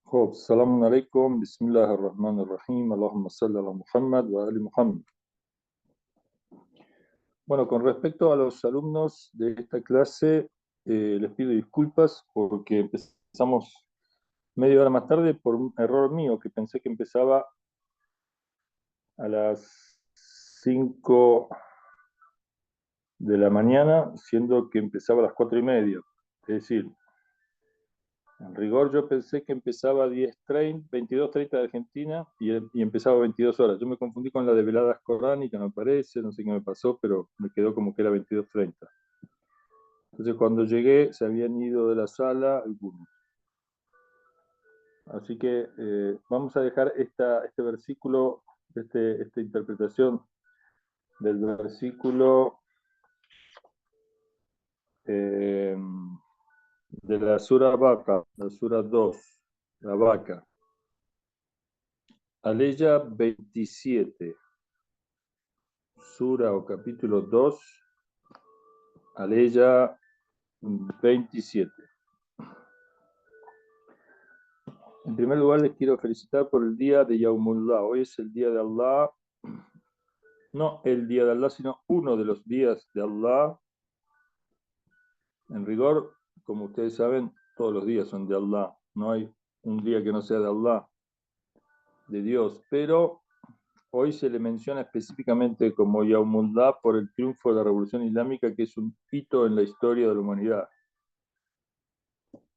خب السلام عليكم بسم الله الرحمن الرحيم اللهم صل على Muhammad wa ali Muhammad. Bueno, con respecto a los alumnos de esta clase, les pido disculpas porque empezamos media hora más tarde por un error mío que pensé que empezaba a las 5 de la mañana, siendo que empezaba a las 4:30. Es decir, en rigor yo pensé que empezaba a 10:30, 22:30 de Argentina y empezaba a 22 horas. Yo me confundí con la de veladas coránicas, me parece, no sé qué me pasó, pero me quedó como que era 22:30. Entonces cuando llegué se habían ido de la sala algunos. Así que vamos a dejar este versículo, esta interpretación del versículo eh, de la Sura Vaca, la Sura 2, la vaca. Aleya 27. Sura o capítulo 2, Aleya 27. En primer lugar, les quiero felicitar por el día de Yaumullah. Hoy es el día de Allah, no el día de Allah, sino uno de los días de Allah. En rigor, como ustedes saben, todos los días son de Allah. No hay un día que no sea de Allah, de Dios. Pero hoy se le menciona específicamente como Yaumullah por el triunfo de la Revolución Islámica, que es un hito en la historia de la humanidad.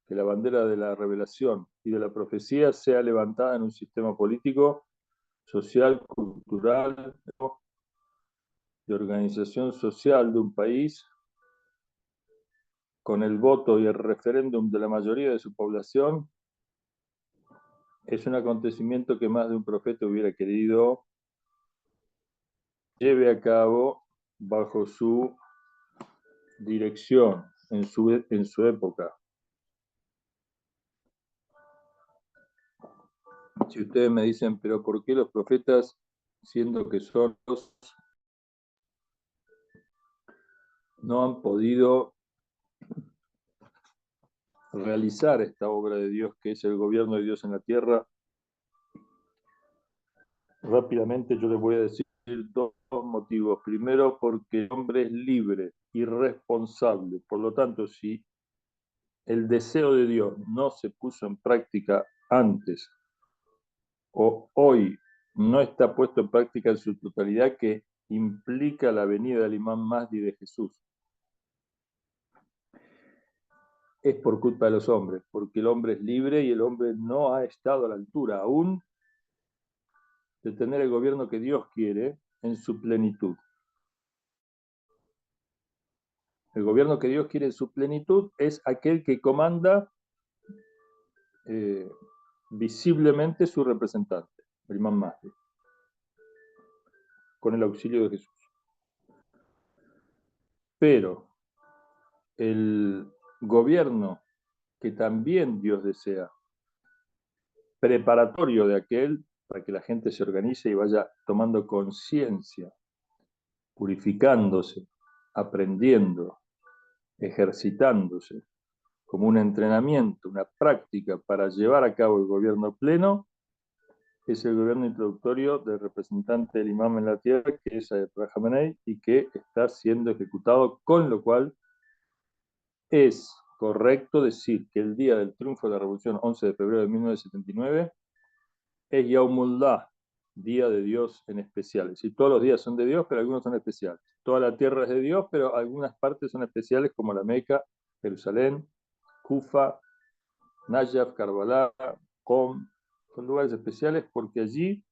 Que la bandera de la revelación y de la profecía sea levantada en un sistema político, social, cultural, de organización social de un país, con el voto y el referéndum de la mayoría de su población, es un acontecimiento que más de un profeta hubiera querido lleve a cabo bajo su dirección en su época. Si ustedes me dicen, pero ¿por qué los profetas, siendo que son los, no han podido realizar esta obra de Dios que es el gobierno de Dios en la tierra? Rápidamente yo les voy a decir dos motivos. Primero, porque el hombre es libre y responsable. Por lo tanto, si el deseo de Dios no se puso en práctica antes o hoy no está puesto en práctica en su totalidad, que implica la venida del Imam Mahdi de Jesús, es por culpa de los hombres, porque el hombre es libre y el hombre no ha estado a la altura aún de tener el gobierno que Dios quiere en su plenitud. El gobierno que Dios quiere en su plenitud es aquel que comanda visiblemente su representante, el Imam Mahdi, con el auxilio de Jesús. Pero el gobierno que también Dios desea, preparatorio de aquel, para que la gente se organice y vaya tomando conciencia, purificándose, aprendiendo, ejercitándose, como un entrenamiento, una práctica para llevar a cabo el gobierno pleno, es el gobierno introductorio del representante del imam en la tierra, que es Ayatollah Khamenei, y que está siendo ejecutado, con lo cual es correcto decir que el día del triunfo de la revolución, 11 de febrero de 1979, es Yaumullah, día de Dios en especial. Es decir, todos los días son de Dios, pero algunos son especiales. Toda la tierra es de Dios, pero algunas partes son especiales, como la Meca, Jerusalén, Kufa, Najaf, Karbala, Qom. Son lugares especiales porque allí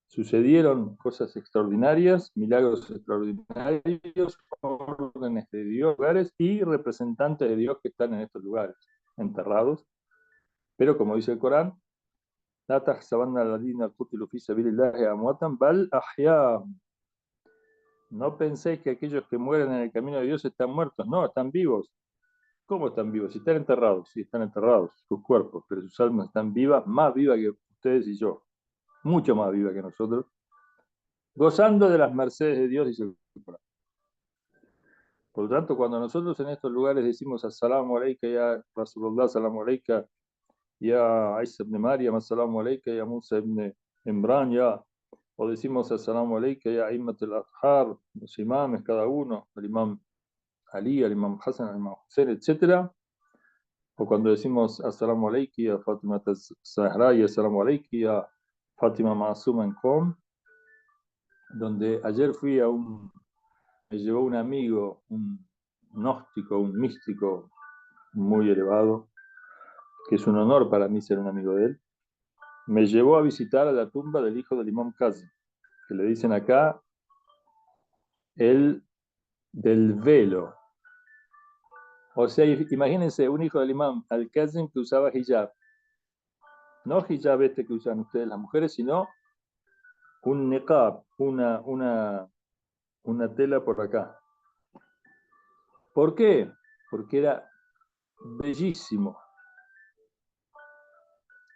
sucedieron cosas extraordinarias, milagros extraordinarios, órdenes de Dios, lugares y representantes de Dios que están en estos lugares, enterrados. Pero como dice el Corán, لا تحسبن الذين قتلوا في سبيل الله أمواتا بل أحياء. No penséis que aquellos que mueren en el camino de Dios están muertos, no, están vivos. ¿Cómo están vivos? Si están enterrados, sí, están enterrados, sus cuerpos, pero sus almas están vivas, más vivas que ustedes y yo, mucho más vivas que nosotros, gozando de las mercedes de Dios, dice el Corán. Por lo tanto, cuando nosotros en estos lugares decimos Assalamu alayka ya Rasulullah, Assalamu alayka ya Isa ibn Maryam, assalamu alayka, ya Musa ibn Imran, ya. O decimos assalamu alayka, ya Immat al-Athhar, los imames, cada uno, el imam Ali, el imam Hassan, el imam Hussein, etc. O cuando decimos assalamu alayki, ya Fatima Zahra, y assalamu alayki, ya Fátima Masuma en Qom, donde ayer me llevó un amigo, un gnóstico, un místico muy elevado, que es un honor para mí ser un amigo de él, me llevó a visitar a la tumba del hijo del imam Kazim, que le dicen acá el del velo. O sea, imagínense un hijo del imam al-Kazim que usaba hijab. No hijab este que usan ustedes las mujeres, sino un niqab, una tela por acá. ¿Por qué? Porque era bellísimo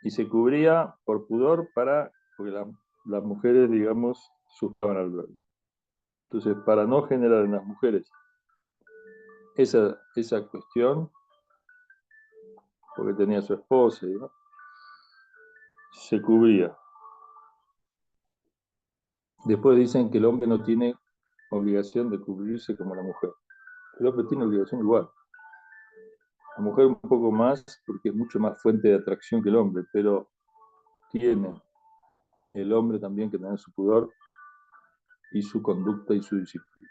y se cubría por pudor porque las mujeres, digamos, sufraban al verlo. Entonces, para no generar en las mujeres esa cuestión, porque tenía su esposa, ¿no? Se cubría. Después dicen que el hombre no tiene obligación de cubrirse como la mujer. El hombre tiene obligación igual. La mujer un poco más, porque es mucho más fuente de atracción que el hombre, pero tiene el hombre también que tener su pudor y su conducta y su disciplina.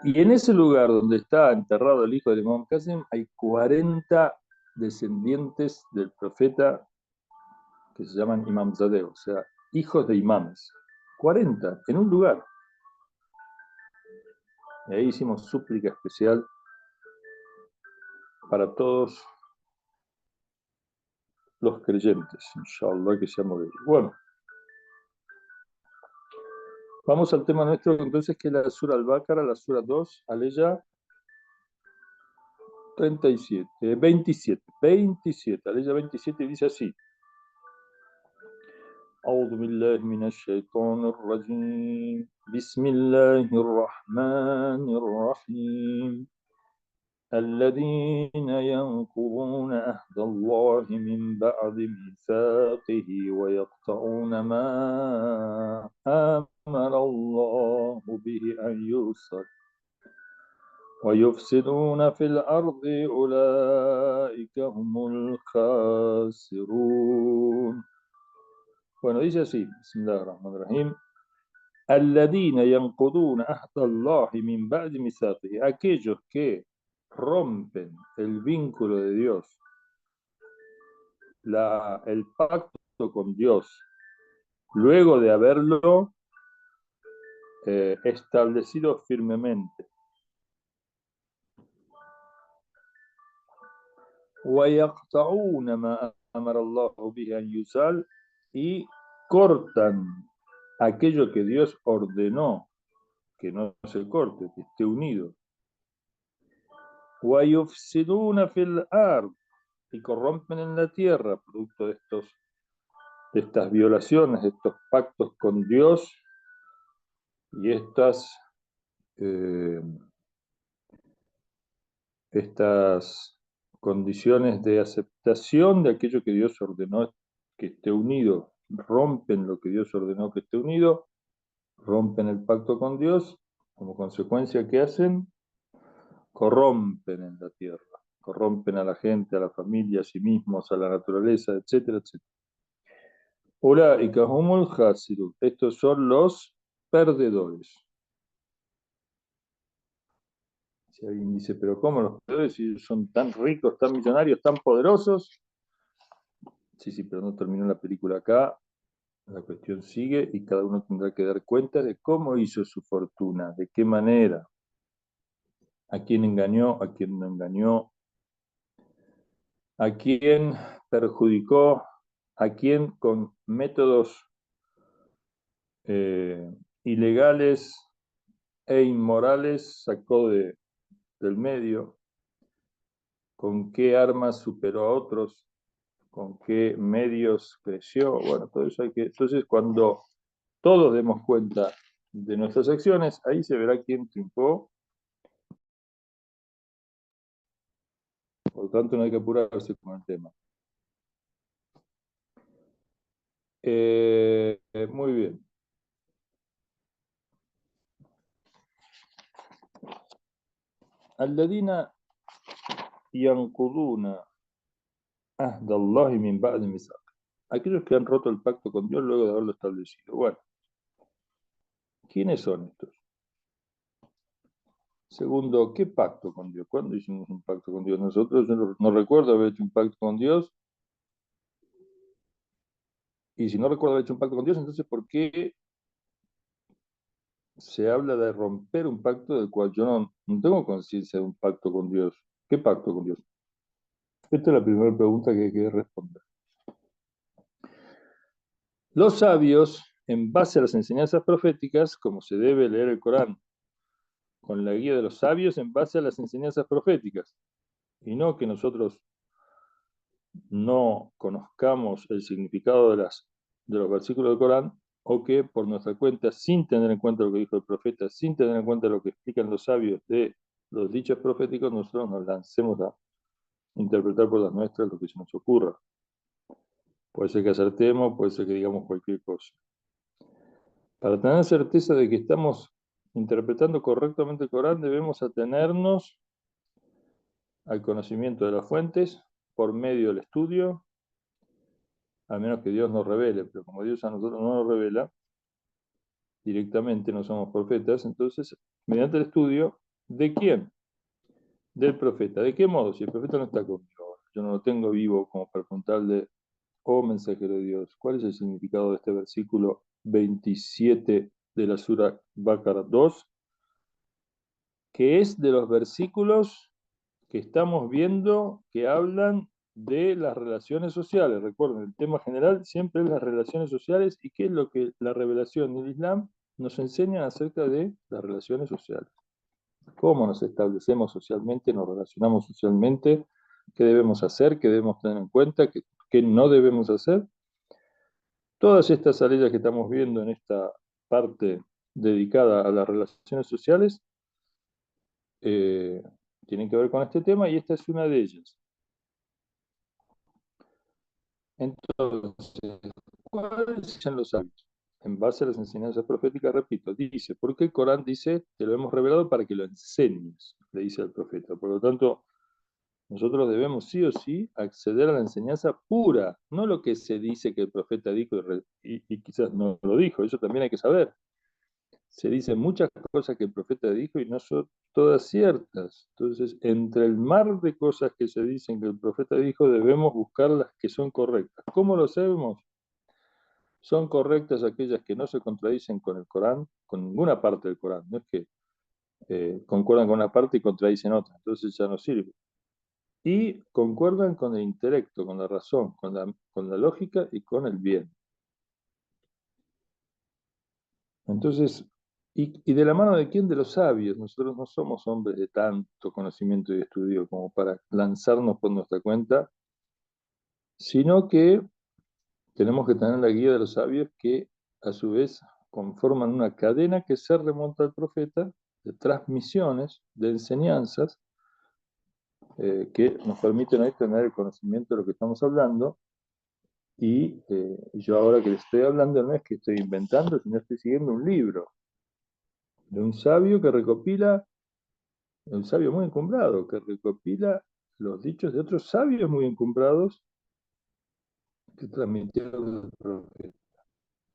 Y en ese lugar donde está enterrado el hijo del imam Qasim, hay 40 descendientes del profeta que se llaman Imam Zadeh, o sea, hijos de imames. 40 en un lugar. Y ahí hicimos súplica especial para todos los creyentes, inshallah, que seamos de ellos. Bueno, vamos al tema nuestro entonces, que es la Sura Al-Baqarah, la Sura 2, Aleya 37, 27, Aleya 27 dice así. أعوذ بالله من الشيطان الرجيم بسم الله الرحمن الرحيم الذين ينقضون عهد الله من بعد ميثاقه ويقطعون ما أمر الله به أن يوصل ويفسدون في الأرض أولئك هم الخاسرون. Bueno, dice así, Bismillahirrahmanirrahim. Alladina yanquduna ahda Allahi min ba'di mithaqihi. Aquellos que rompen el vínculo de Dios, el pacto con Dios, luego de haberlo establecido firmemente. وَيَقْطَعُونَ مَا أَمَرَ اللَّهُ بِهِ أَنْ يُوصَلَ, y cortan aquello que Dios ordenó que no se corte, que esté unido. وَيُفْسِدُونَ فِي الْأَرْضِ, y corrompen en la tierra, producto de estas violaciones, de estos pactos con Dios y estas condiciones de aceptación de aquello que Dios ordenó que esté unido. Rompen lo que Dios ordenó que esté unido, rompen el pacto con Dios, como consecuencia, ¿qué hacen? Corrompen en la tierra, corrompen a la gente, a la familia, a sí mismos, a la naturaleza, etcétera, etcétera. Ulaika humul khasirun. Estos son los perdedores. Si alguien dice, pero ¿cómo los perdedores si son tan ricos, tan millonarios, tan poderosos? Sí, pero no terminó la película acá. La cuestión sigue y cada uno tendrá que dar cuenta de cómo hizo su fortuna, de qué manera, a quién engañó, a quién no engañó, a quién perjudicó, a quién con métodos ilegales e inmorales sacó del medio, con qué armas superó a otros, con qué medios creció. Bueno, todo eso hay que. Entonces, cuando todos demos cuenta de nuestras acciones, ahí se verá quién triunfó Por lo tanto, no hay que apurarse con el tema. Muy bien. الذين ينقضون عهد الله من بعد ميثاقه. Aquellos que han roto el pacto con Dios luego de haberlo establecido. Bueno, ¿quiénes son estos? Segundo, ¿qué pacto con Dios? ¿Cuándo hicimos un pacto con Dios? Nosotros, yo no recuerdo haber hecho un pacto con Dios. Y si no recuerdo haber hecho un pacto con Dios, entonces ¿por qué se habla de romper un pacto del cual yo no tengo conciencia de un pacto con Dios? ¿Qué pacto con Dios? Esta es la primera pregunta que hay que responder. Los sabios, en base a las enseñanzas proféticas, como se debe leer el Corán, con la guía de los sabios en base a las enseñanzas proféticas, y no que nosotros no conozcamos el significado de los versículos del Corán, o que por nuestra cuenta, sin tener en cuenta lo que dijo el profeta, sin tener en cuenta lo que explican los sabios de los dichos proféticos, nosotros nos lancemos a interpretar por las nuestras lo que se nos ocurra. Puede ser que acertemos, puede ser que digamos cualquier cosa. Para tener certeza de que estamos interpretando correctamente el Corán, debemos atenernos al conocimiento de las fuentes por medio del estudio, a menos que Dios nos revele, pero como Dios a nosotros no nos revela directamente, no somos profetas, entonces, mediante el estudio, ¿de quién? Del profeta. ¿De qué modo? Si el profeta no está conmigo ahora, yo no lo tengo vivo como para preguntarle, oh mensajero de Dios, ¿cuál es el significado de este versículo 27 de la Sura Baqarah 2? Que es de los versículos que estamos viendo que hablan de las relaciones sociales. Recuerden, el tema general siempre es las relaciones sociales y qué es lo que la revelación del Islam nos enseña acerca de las relaciones sociales. Cómo nos establecemos socialmente, nos relacionamos socialmente, qué debemos hacer, qué debemos tener en cuenta, qué no debemos hacer. Todas estas salidas que estamos viendo en esta parte dedicada a las relaciones sociales eh, tienen que ver con este tema y esta es una de ellas. Entonces, ¿cuáles son los sabios? En base a las enseñanzas proféticas, repito, dice, porque el Corán dice, te lo hemos revelado para que lo enseñes, le dice al profeta. Por lo tanto, nosotros debemos sí o sí acceder a la enseñanza pura, no lo que se dice que el profeta dijo y quizás no lo dijo, eso también hay que saber. Se dicen muchas cosas que el profeta dijo y no son todas ciertas. Entonces, entre el mar de cosas que se dicen que el profeta dijo, debemos buscar las que son correctas. ¿Cómo lo sabemos? Son correctas aquellas que no se contradicen con el Corán, con ninguna parte del Corán. No es que concuerdan con una parte y contradicen otra, entonces ya no sirve. Y concuerdan con el intelecto, con la razón, con la lógica y con el bien. Entonces, y de la mano de quién? De los sabios. Nosotros no somos hombres de tanto conocimiento y estudio como para lanzarnos por nuestra cuenta, sino que tenemos que tener la guía de los sabios que a su vez conforman una cadena que se remonta al profeta de transmisiones, de enseñanzas, que nos permiten ahí tener el conocimiento de lo que estamos hablando. Y yo ahora que les estoy hablando no es que estoy inventando, sino estoy siguiendo un libro de un sabio que recopila, un sabio muy encumbrado, que recopila los dichos de otros sabios muy encumbrados que transmitieron el profeta.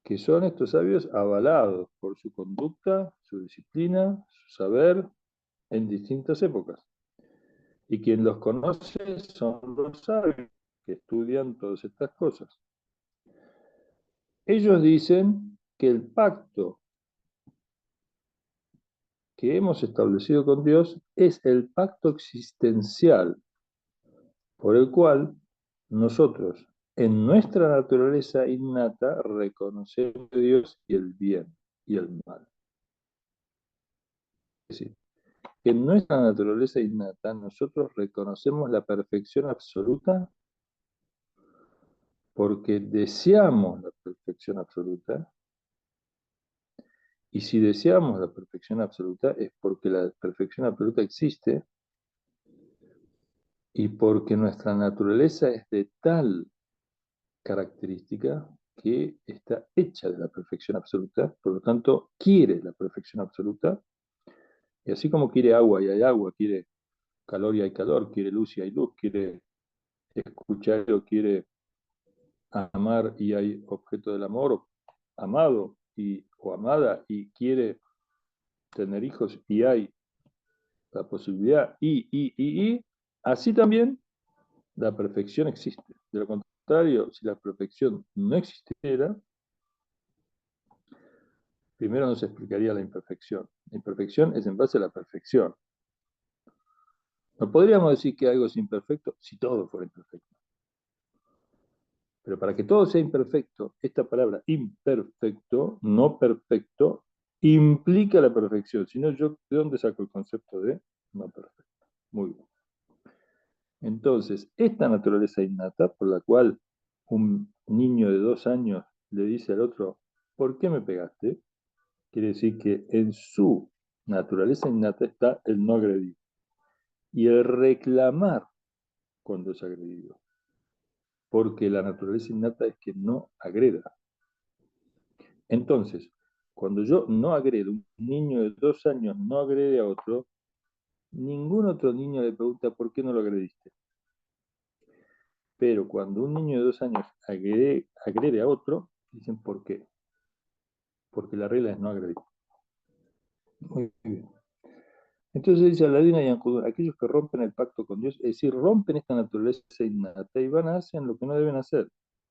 Que son estos sabios avalados por su conducta, su disciplina, su saber en distintas épocas. Y quien los conoce son los sabios que estudian todas estas cosas. Ellos dicen que el pacto que hemos establecido con Dios es el pacto existencial por el cual nosotros, en nuestra naturaleza innata, reconocemos a Dios y el bien y el mal. Es decir, que en nuestra naturaleza innata nosotros reconocemos la perfección absoluta porque deseamos la perfección absoluta, y si deseamos la perfección absoluta es porque la perfección absoluta existe, y porque nuestra naturaleza es de tal característica que está hecha de la perfección absoluta, por lo tanto quiere la perfección absoluta, y así como quiere agua y hay agua, quiere calor y hay calor, quiere luz y hay luz, quiere escuchar o quiere amar y hay objeto del amor, amado o amada, y quiere tener hijos y hay la posibilidad, así también la perfección existe. De lo contrario, si la perfección no existiera, primero no se explicaría la imperfección. La imperfección es en base a la perfección. No podríamos decir que algo es imperfecto si todo fuera imperfecto. Pero para que todo sea imperfecto, esta palabra imperfecto, no perfecto, implica la perfección. Si no, yo, ¿de dónde saco el concepto de no perfecto? Muy bien. Entonces, esta naturaleza innata, por la cual un niño de 2 años le dice al otro, ¿por qué me pegaste? Quiere decir que en su naturaleza innata está el no agredir y el reclamar cuando es agredido, porque la naturaleza innata es que no agreda. Entonces, cuando yo no agredo, un niño de 2 años no agrede a otro, ningún otro niño le pregunta por qué no lo agrediste. Pero cuando un niño de 2 años agrede a otro, dicen ¿por qué? Porque la regla es no agredir. Muy bien. Entonces dice Aladina y Ancudún, aquellos que rompen el pacto con Dios, es decir, rompen esta naturaleza innata y van a hacer lo que no deben hacer,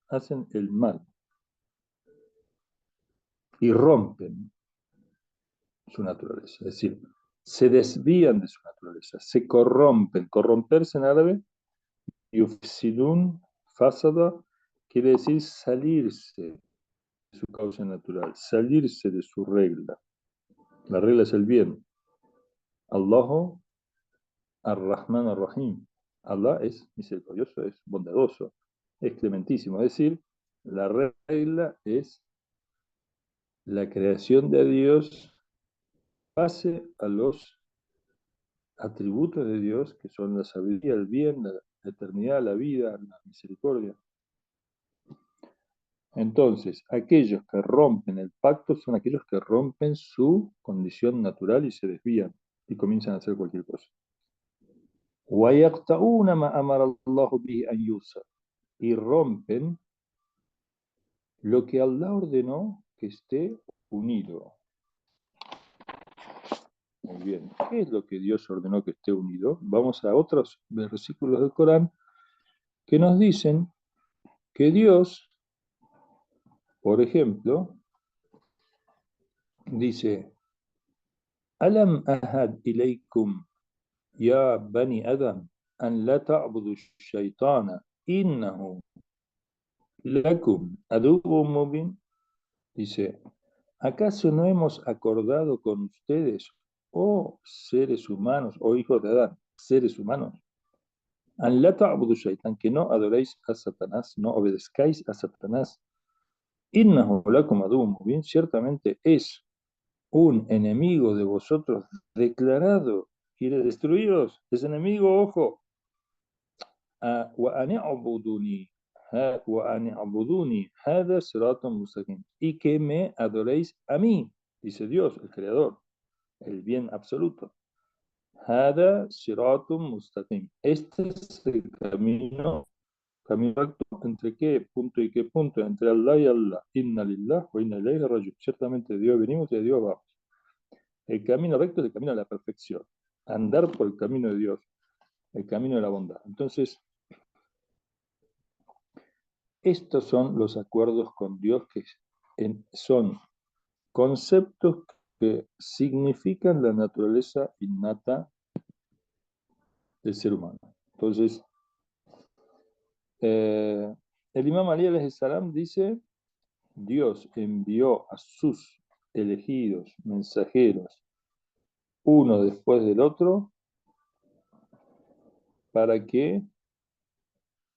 hacen el mal y rompen su naturaleza, es decir, se desvían de su naturaleza, se corrompen. Corromperse en árabe, yufsidun, fasada, quiere decir salirse de su causa natural, salirse de su regla. La regla es el bien. Allahu ar-Rahman ar-Rahim. Allah es misericordioso, es bondadoso, es clementísimo. Es decir, la regla es la creación de Dios base a los atributos de Dios, que son la sabiduría, el bien, la eternidad, la vida, la misericordia. Entonces, aquellos que rompen el pacto son aquellos que rompen su condición natural y se desvían y comienzan a hacer cualquier cosa. وَيَقْطَعُونَ مَا أَمَرَ اللَّهُ بِهِ أَنْ يُوصَلَ, y rompen lo que Allah ordenó que esté unido. Muy bien. ¿Qué es lo que Dios ordenó que esté unido? Vamos a otros versículos del Corán que nos dicen que Dios, por ejemplo, dice, Alam ahad ilaykum ya bani Adam an la ta'budu shaytana innahu lakum aduwwun mubin. Dice, ¿acaso no hemos acordado con ustedes, oh seres humanos, oh hijos de Adán, seres humanos, an la ta'budu shaytan, que no adoréis a Satanás, no obedezcáis a Satanás, innahu lakum aduwwun mubin, ciertamente es un enemigo de vosotros declarado, quiere destruiros, es enemigo, ojo, y que me adoréis a mí, dice Dios, el Creador, el bien absoluto. Hada siratum mustaqim. Este es el camino recto, ¿entre qué punto y qué punto? Entre Allah y Allah. Inna lillah wa inna ilayhi raji'un. Ciertamente de Dios venimos y de Dios vamos. El camino recto es el camino de la perfección. Andar por el camino de Dios, el camino de la bondad. Entonces, estos son los acuerdos con Dios que son conceptos que significan la naturaleza innata del ser humano. Entonces, el Imam Ali alayhi salam dice, Dios envió a sus elegidos mensajeros, uno después del otro, para que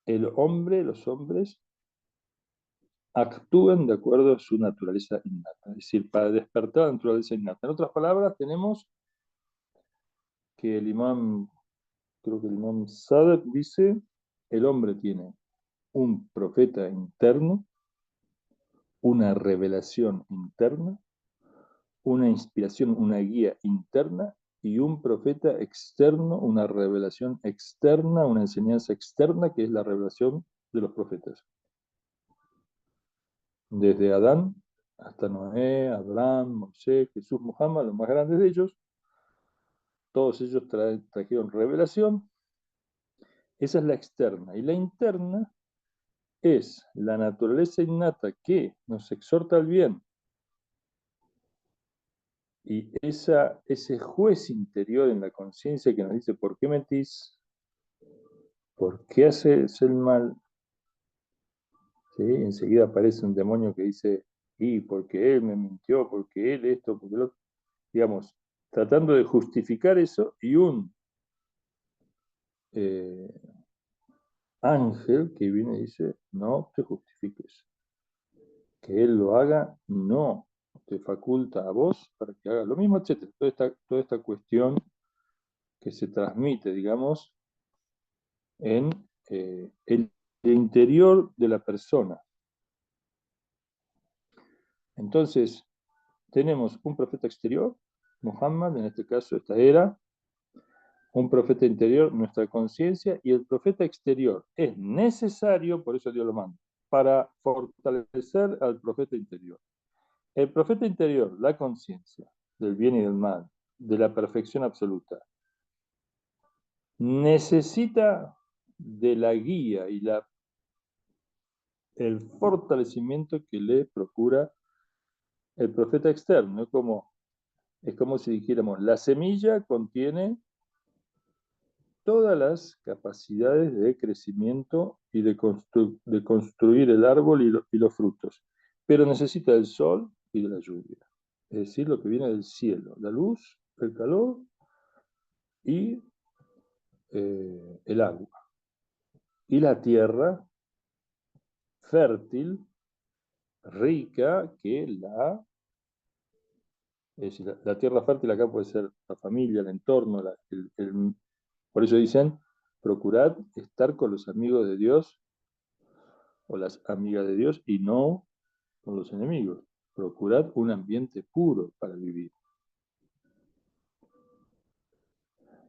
los hombres, actúen de acuerdo a su naturaleza innata, es decir, para despertar la naturaleza innata. En otras palabras, tenemos que el imam creo que el Imam Sadat dice, el hombre tiene un profeta interno, una revelación interna, una inspiración, una guía interna y un profeta externo, una revelación externa, una enseñanza externa, que es la revelación de los profetas. Desde Adán hasta Noé, Abraham, Moisés, Jesús, Muhammad, los más grandes de ellos, todos ellos trajeron revelación. Esa es la externa. Y la interna es la naturaleza innata que nos exhorta al bien. Y ese juez interior en la conciencia que nos dice, ¿por qué mentís? ¿Por qué haces el mal? ¿Sí? Enseguida aparece un demonio que dice, y porque él me mintió, porque él esto, porque lo otro. Digamos, tratando de justificar eso, y un eh, ángel que viene y dice, no te justifiques. Que él lo haga, no te faculta a vos para que hagas lo mismo, etc. Toda esta cuestión que se transmite, digamos, en el interior de la persona. Entonces, tenemos un profeta exterior, Muhammad, en este caso, esta era, un profeta interior, nuestra conciencia, y el profeta exterior es necesario, por eso Dios lo manda, para fortalecer al profeta interior. El profeta interior, la conciencia del bien y del mal, de la perfección absoluta, necesita de la guía y el fortalecimiento que le procura el profeta externo. Es como si dijéramos, la semilla contiene todas las capacidades de crecimiento y de construir el árbol y los frutos, pero necesita del sol y de la lluvia, es decir, lo que viene del cielo, la luz, el calor y el agua. Y la tierra fértil, rica, es decir, la tierra fértil acá puede ser la familia, el entorno, por eso dicen, procurad estar con los amigos de Dios o las amigas de Dios y no con los enemigos. Procurad un ambiente puro para vivir.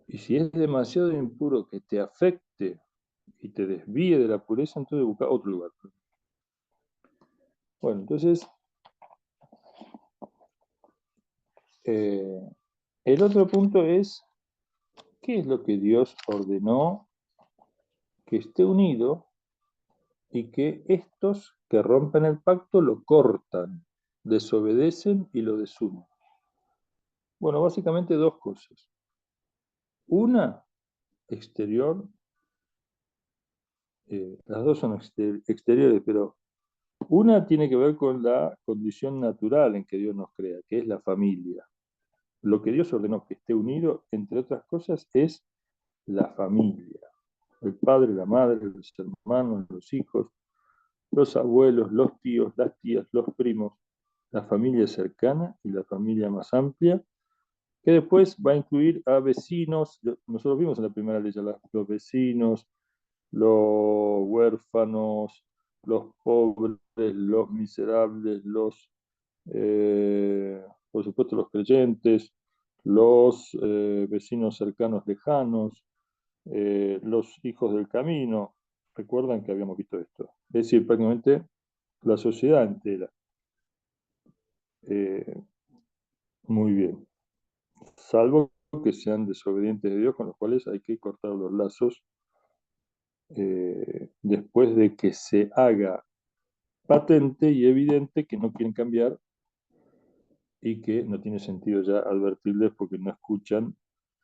Y si es demasiado impuro que te afecte y te desvíe de la pureza, entonces busca otro lugar. Bueno, entonces, el otro punto es, ¿qué es lo que Dios ordenó que esté unido y que estos que rompen el pacto lo cortan, desobedecen y lo desunen? Bueno, básicamente dos cosas. Una, exterior, las dos son exteriores, pero una tiene que ver con la condición natural en que Dios nos crea, que es la familia. Lo que Dios ordenó que esté unido, entre otras cosas, es la familia. El padre, la madre, los hermanos, los hijos, los abuelos, los tíos, las tías, los primos, la familia cercana y la familia más amplia, que después va a incluir a vecinos. Nosotros vimos en la primera ley los vecinos, los huérfanos, los pobres, los miserables, por supuesto, los creyentes, los vecinos cercanos lejanos, los hijos del camino. Recuerdan que habíamos visto esto. Es decir, prácticamente la sociedad entera. Eh, Muy bien. Salvo que sean desobedientes de Dios, con los cuales hay que cortar los lazos después de que se haga patente y evidente que no quieren cambiar y que no tiene sentido ya advertirles porque no escuchan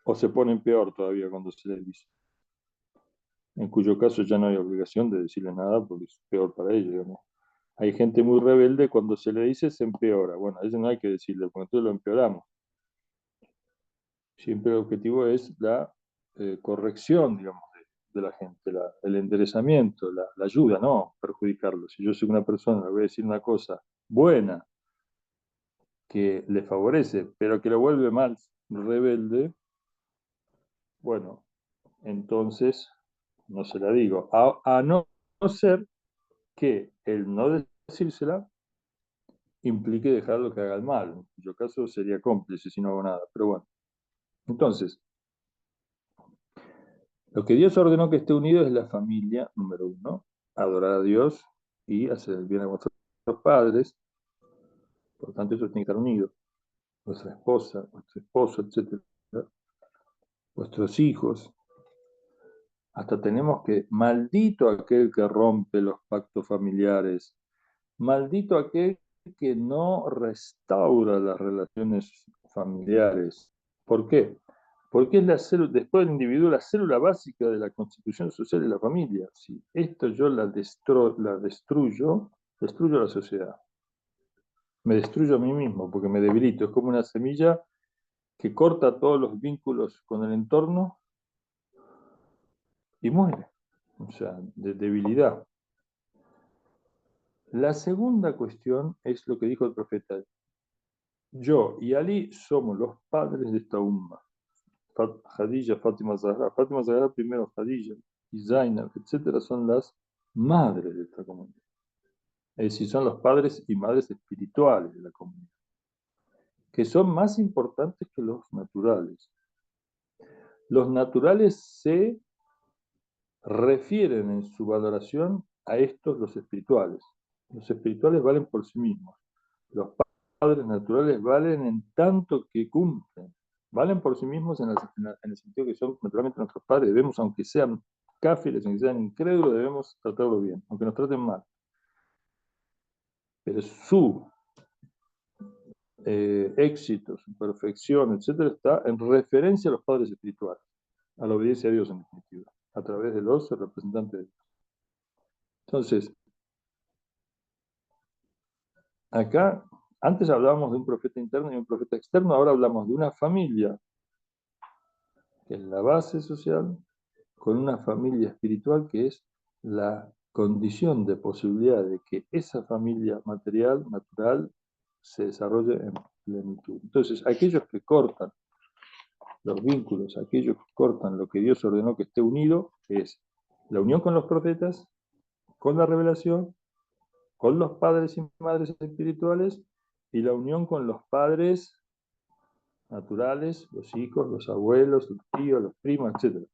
o se ponen peor todavía cuando se les dice. En cuyo caso ya no hay obligación de decirles nada porque es peor para ellos, digamos. Hay gente muy rebelde, cuando se le dice se empeora. Bueno, a eso no hay que decirle, porque entonces lo empeoramos. Siempre el objetivo es la corrección, digamos, de la gente, el enderezamiento, la ayuda, no perjudicarlo. Si yo soy una persona, le voy a decir una cosa buena que le favorece, pero que lo vuelve mal, rebelde, bueno, entonces no se la digo. A no ser que el no decírsela implique dejarlo que haga el mal, en cuyo caso sería cómplice si no hago nada. Pero bueno, entonces, lo que Dios ordenó que esté unido es la familia, número uno, adorar a Dios y hacer el bien a vuestros padres, por lo tanto eso tiene que estar unido, vuestra esposa, vuestro esposo, etcétera, vuestros hijos, hasta tenemos que, maldito aquel que rompe los pactos familiares, maldito aquel que no restaura las relaciones familiares. ¿Por qué? Porque es la célula, después del individuo, la célula básica de la constitución social de la familia. Si esto yo la destruyo, destruyo la sociedad. Me destruyo a mí mismo porque me debilito. Es como una semilla que corta todos los vínculos con el entorno y muere. O sea, de debilidad. La segunda cuestión es lo que dijo el profeta. Yo y Ali somos los padres de esta umma. Khadija, Fátima Zahra. Fátima Zahra primero, Khadija y Zainab, etcétera, son las madres de esta comunidad. Es decir, son los padres y madres espirituales de la comunidad, que son más importantes que los naturales. Los naturales se refieren en su valoración a estos, los espirituales. Los espirituales valen por sí mismos. Los padres naturales valen en tanto que cumplen. Valen por sí mismos en el sentido que son naturalmente nuestros padres. Debemos, aunque sean cáfires, aunque sean incrédulos, debemos tratarlo bien, aunque nos traten mal. Pero su éxito, su perfección, etcétera, está en referencia a los padres espirituales, a la obediencia a Dios en definitiva, a través de los representantes de Dios. Entonces, acá, antes hablábamos de un profeta interno y un profeta externo, ahora hablamos de una familia, que es la base social, con una familia espiritual que es la condición de posibilidad de que esa familia material, natural, se desarrolle en plenitud. Entonces, aquellos que cortan los vínculos, aquellos que cortan lo que Dios ordenó que esté unido, es la unión con los profetas, con la revelación, con los padres y madres espirituales y la unión con los padres naturales, los hijos, los abuelos, los tíos, los primos, etc.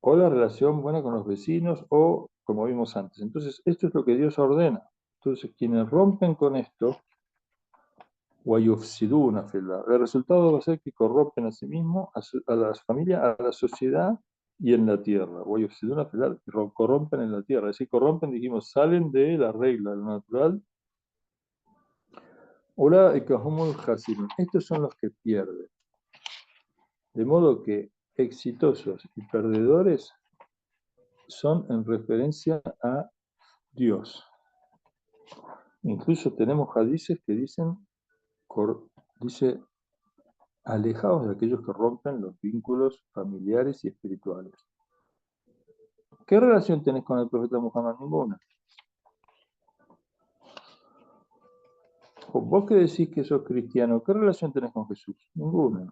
O la relación buena con los vecinos o como vimos antes. Entonces, esto es lo que Dios ordena. Entonces, quienes rompen con esto, el resultado va a ser que corrompen a sí mismos, a las familias, a la sociedad y en la tierra. Corrompen en la tierra. Es decir, corrompen, dijimos, salen de la regla, de lo natural. Estos son los que pierden. De modo que exitosos y perdedores son en referencia a Dios. Incluso tenemos hadices que dice, alejados de aquellos que rompen los vínculos familiares y espirituales. ¿Qué relación tenés con el profeta Muhammad? Ninguna. Vos que decís que sos cristiano, ¿qué relación tenés con Jesús? Ninguna.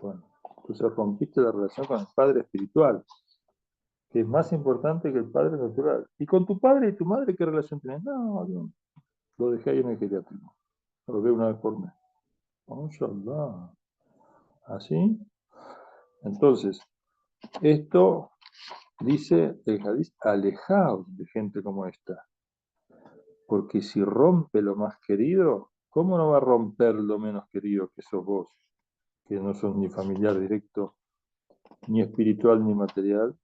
Bueno, entonces rompiste la relación con el padre espiritual, que es más importante que el padre natural. ¿Y con tu padre y tu madre qué relación tenés? No, lo dejé ahí en el geriátrico. Lo veo una vez por mes. MashaAllah. ¿Así? Entonces, esto dice el hadith, alejaos de gente como esta. Porque si rompe lo más querido, ¿cómo no va a romper lo menos querido que sos vos? Que no sos ni familiar directo, ni espiritual, ni material.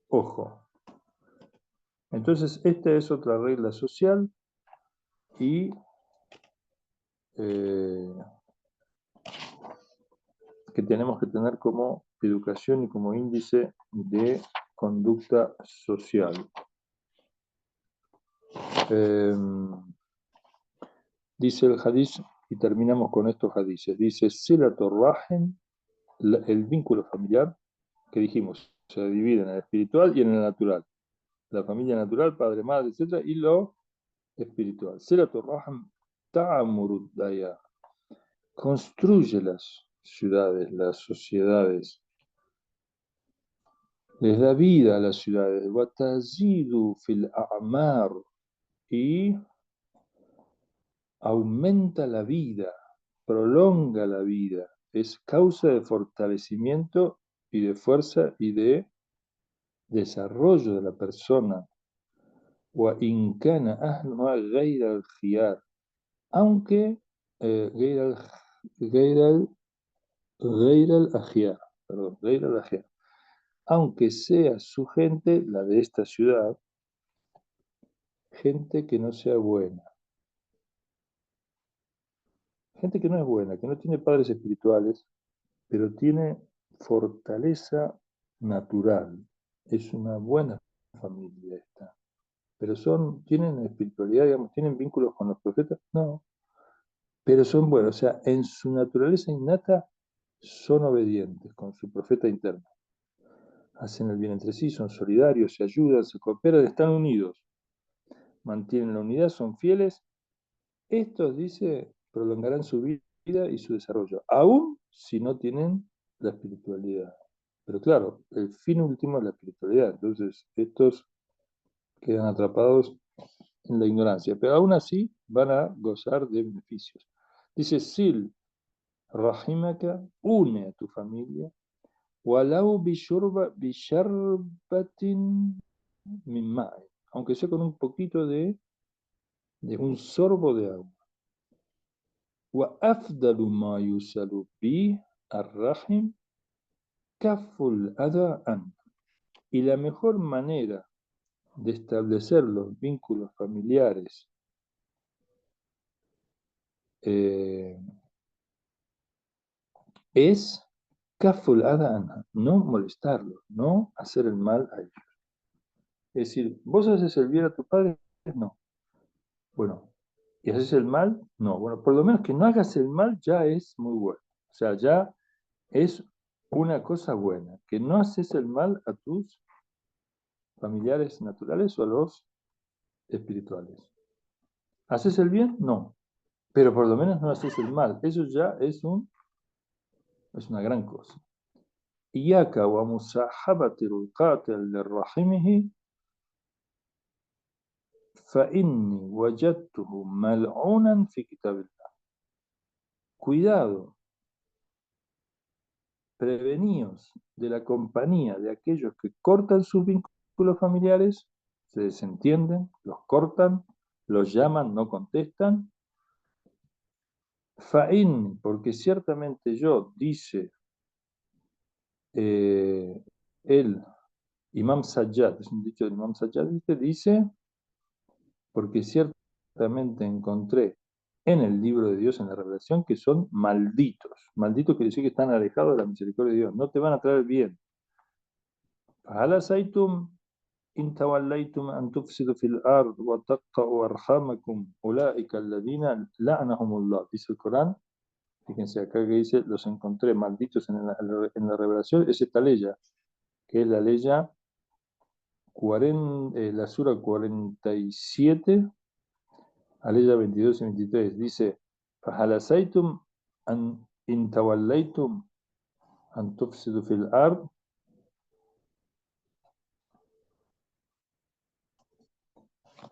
Ojo. Entonces, esta es otra regla social y que tenemos que tener como educación y como índice de conducta social. Dice el hadiz, y terminamos con estos hadices, dice, Silatur Rahim, el vínculo familiar, que dijimos, se divide en el espiritual y en el natural. La familia natural, padre, madre, etc. Y lo espiritual. Silatur Rahim ta'amurud daya. Construyelas, ciudades, las sociedades, les da vida a las ciudades. وَتَزِيدُ فِي الْأَعْمَارِ y aumenta la vida, prolonga la vida, es causa de fortalecimiento y de fuerza y de desarrollo de la persona. وَإِنْ كَانَ أَهْلُهَا غَيْرَ الْخِيَارِ aunque غير غير غير الأخيار, perdón, غير الأخيار, aunque sea su gente, la de esta ciudad, gente que no sea buena, gente que no es buena, que no tiene padres espirituales, pero tiene fortaleza natural, es una buena familia esta, pero tienen espiritualidad, digamos, tienen vínculos con los profetas, no, pero son buenos, o sea, en su naturaleza innata son obedientes con su profeta interno. Hacen el bien entre sí, son solidarios, se ayudan, se cooperan, están unidos, mantienen la unidad, son fieles. Estos, dice, prolongarán su vida y su desarrollo, aún si no tienen la espiritualidad. Pero claro, el fin último es la espiritualidad, entonces estos quedan atrapados en la ignorancia, pero aún así van a gozar de beneficios. Dice, Sil, Rahimaka, une a tu familia, walau bisharbatin min ma'i, aunque sea con un poquito de un sorbo de agua. وأفضل ما يُسَلُ به الرحم كف الأذى عنه. Y la mejor manera de establecer los vínculos familiares es kaful adha, no molestarlos, no hacer el mal a ellos. Es decir, vos haces el bien a tu padre, no. Bueno, ¿y haces el mal? No. Bueno, por lo menos que no hagas el mal ya es muy bueno. O sea, ya es una cosa buena. Que no haces el mal a tus familiares naturales o a los espirituales. ¿Haces el bien? No. Pero por lo menos no haces el mal. Eso ya es una gran cosa. إياك ومصاحبة القاتل لرحمه فإني وجدته ملعونا في كتاب الله. Cuidado, preveníos de la compañía de aquellos que cortan sus vínculos familiares, se desentienden, los cortan, los llaman, no contestan. Fa'in, porque ciertamente yo, dice el Imam Sajjad, es un dicho del Imam Sajjad, dice, porque ciertamente encontré en el libro de Dios, en la revelación, que son malditos. Malditos quiere decir que están alejados de la misericordia de Dios, no te van a traer bien. فهل عسيتم إن توليتم أن تفسدوا في الأرض وتقطعوا أرحامكم أولئك الذين لعنهم الله. Dice el Corán, fíjense acá que dice, los encontré malditos en la revelación, es esta ley, que es la ley, la sura 47, aleya 22 y 23, dice, فهل عسيتم إن توليتم أن تفسدوا في الأرض.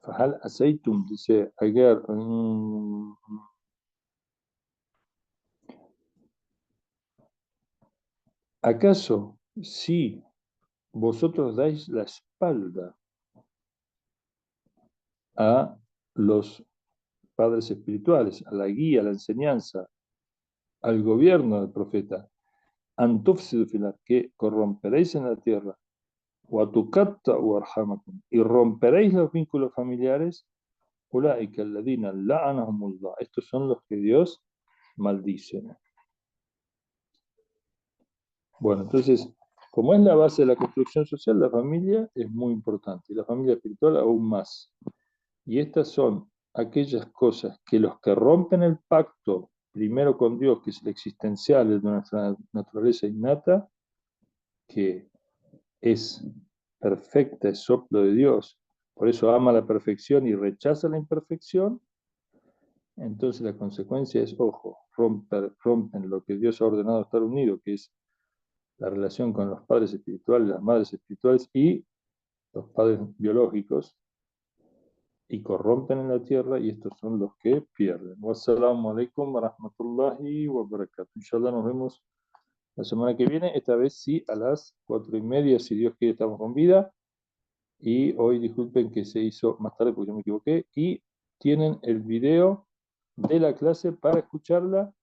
فهل عسيتم, dice ayer, ¿acaso si vosotros dais la espalda a los padres espirituales, a la guía, a la enseñanza, al gobierno del profeta, antufsidu filar, que corromperéis en la tierra, o atukatta o arhamakum, y romperéis los vínculos familiares, ulaika alladina la'anahumullah, estos son los que Dios maldice. Bueno, entonces, como es la base de la construcción social, la familia es muy importante, y la familia espiritual aún más. Y estas son aquellas cosas que los que rompen el pacto, primero con Dios, que es el existencial, es de nuestra naturaleza innata, que es perfecta, es soplo de Dios, por eso ama la perfección y rechaza la imperfección, Entonces la consecuencia es, ojo, rompen lo que Dios ha ordenado estar unido, que es la relación con los padres espirituales, las madres espirituales y los padres biológicos, y corrompen en la tierra, y estos son los que pierden. Wassalamu alaikum wa rahmatullahi wa barakatuh. Inshallah nos vemos la semana que viene, esta vez sí a las 4:30, si Dios quiere estamos con vida. Y hoy disculpen que se hizo más tarde porque yo me equivoqué. Y tienen el video de la clase para escucharla.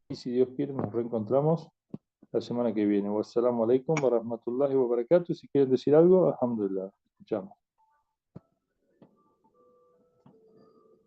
Y si Dios quiere nos reencontramos la semana que viene. Wassalamu alaikum wa rahmatullahi wa barakatuh. Si quieren decir algo, alhamdulillah. Escuchamos.